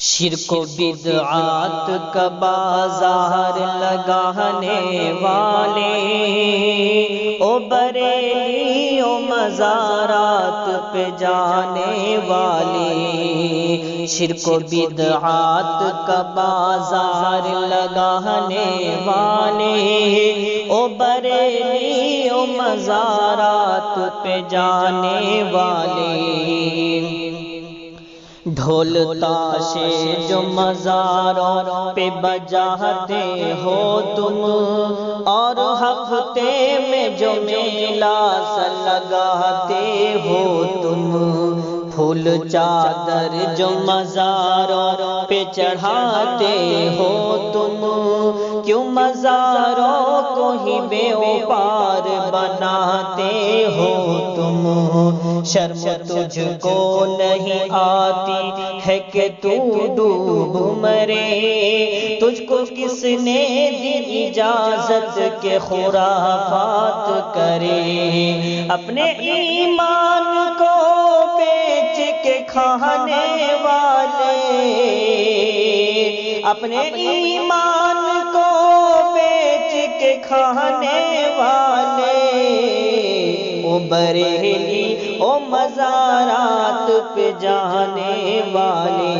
شرک و بدعات کا بازار لگانے والے، او بریلی او مزارات پہ جانے والے، شرک و بدعات کا بازار لگانے والے، او بریلی او مزارات پہ جانے والے، ڈھول تاشے جو مزاروں پہ بجاتے ہو تم، اور ہفتے میں جو میلہ سا لگاتے ہو تم، پھول چادر جو مزاروں پہ چڑھاتے ہو تم، کیوں مزاروں کو ہی بے وپار بناتے ہو تم؟ شرم تجھ کو نہیں آتی ہے کہ تو ڈوب مرے، تجھ کو کس نے دی اجازت کہ خرافات کرے؟ اپنے ایمان کو بیچ کے کھانے والے، اپنے ایمان کو بیچ کے کھانے والے، او بریلی او مزارات پہ جانے والے،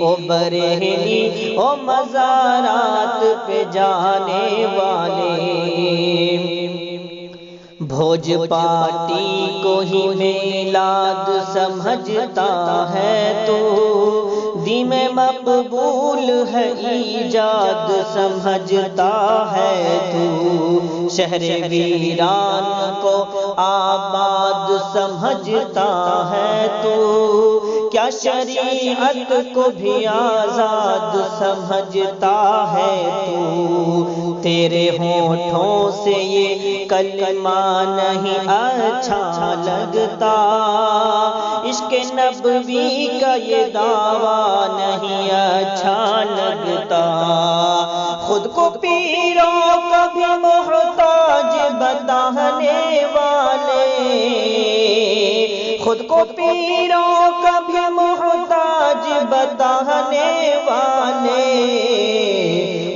او بریلی او مزارات پہ جانے والے، بھوج پارٹی کو ہی میلاد سمجھتا ہے تو، دین میں مقبول ہے ایجاد سمجھتا ہے تو، شہر ویران کو آباد سمجھتا ہے تو، کیا شریعت کو بھی آزاد سمجھتا ہے تو؟ تیرے ہونٹوں سے یہ کلمہ نہیں اچھا لگتا، عشق نبوی کا یہ دعویٰ نہیں اچھا لگتا، خود کو پیروں کا بھی محتاج بتانے والے، خود کو پیروں کا بھی محتاج بتانے والے،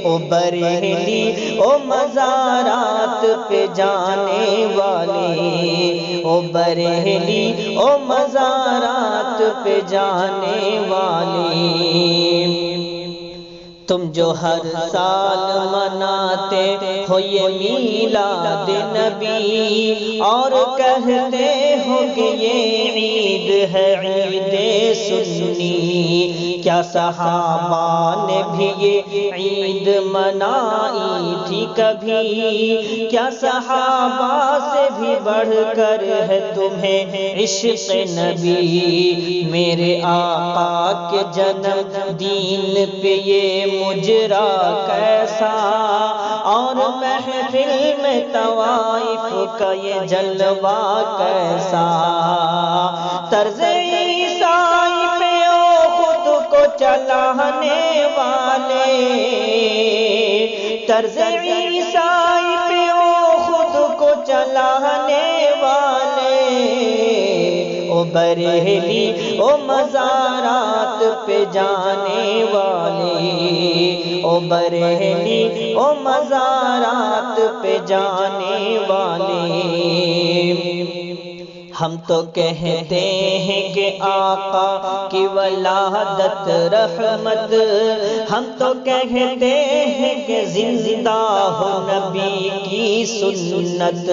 او بریلی او مزارات پہ جانے والے، او بریلی او مزارات پہ جانے والے، تم جو ہر سال مناتے ہو یہ میلاد نبی، اور کہتے ہو کہ یہ عید ہے عید سنی، کیا صحابہ نے بھی یہ عید منائی تھی کبھی؟ کیا صحابہ سے بھی بڑھ کر ہے تمہیں عشق نبی؟ میرے آقا کے جنم دین پہ یہ مجرا کیسا، اور محفل میں طوائف کا یہ جلوہ کیسا، طرز عیسائی پہ او خود کو چلانے والے، طرز عیسائی پہ او خود کو چلانے والے، او بریلی او مزارات پہ جانے والے، او بریلی او مزارات پہ جانے والے، ہم تو کہتے ہیں کہ آقا کی ولادت رحمت، ہم تو کہتے ہیں کہ زندہ ہو نبی کی سنت،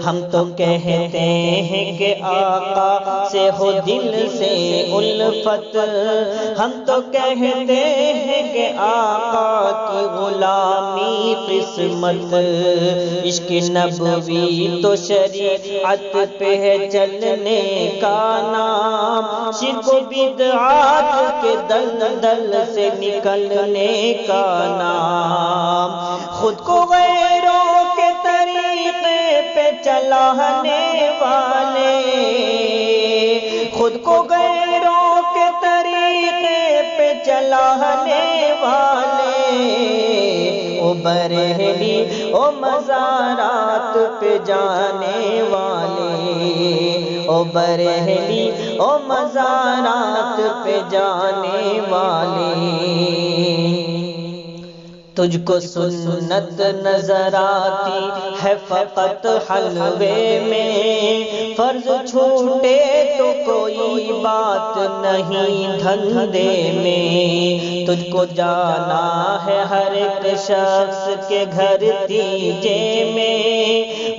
ہم تو کہتے ہیں کہ آقا سے ہو دل سے الفت، ہم تو کہتے ہیں کہ آقا کی غلامی قسمت، عشق نبوی تو شریعت پہ ہے چلنے کا نام، شرک و بدعات کے دلدل سے نکلنے کا نام، خود کو غیروں کے طریقے پہ چلانے والے، خود کو غیروں کے طریقے پہ چلانے والے، او بریلی او مزارات پہ جانے والے، او بریلی او مزارات پہ جانے والے، تجھ کو سنت نظر آتی ہے فقط حلوے میں، فرض چھوٹے تو کوئی بات نہیں دھندے میں، تجھ کو جانا ہے ہر ایک شخص کے گھر تیجے میں،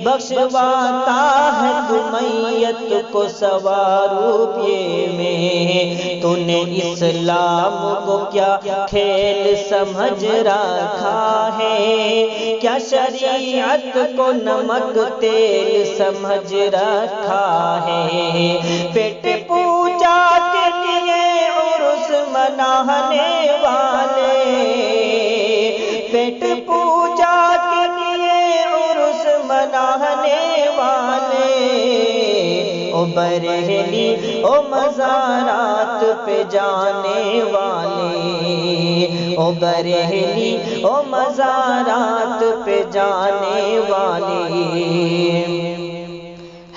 بخشواتا ہے تو میت کو سوا روپے میں، تو نے اسلام کو کیا کھیل سمجھ رکھا ہے، کیا شریعت کو نمک تیل سمجھ رکھا ہے، پیٹ پوجا کے لیے عرس منانے والے، پیٹ پوجا کے لیے عرس منانے والے، او بریلی او مزارات پہ جانے والے، او بریلی او مزارات پہ جانے والے،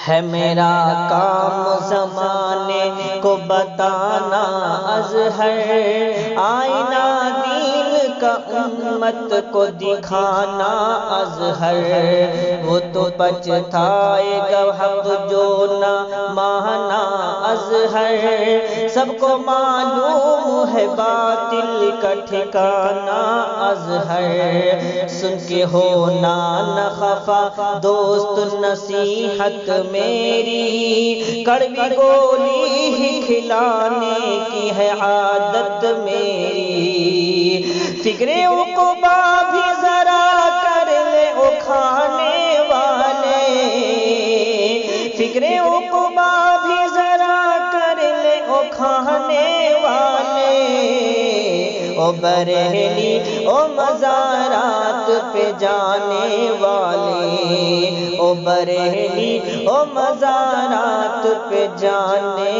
ہے میرا کام زمانے کو بتانا اظہر، آئینہ دین کا امت کو دکھانا اظہر، وہ تو پچھتائے گا حق جو نہ مانا اظہر، سب کو معلوم ہے باطل کا ٹھکانا اظہر، سن کے ہونا نہ خفا دوست نصیحت میری، کڑوی گولی ہی کھلانے کی ہے عادت میری، فکر عقبہ بھی ذرا کر لے او کھانے والے، فکر عقبہ بھی ذرا کر لے او کھانے والے، او بریلی او مزارات پہ جانے والے، او بریلی او مزارات پہ جانے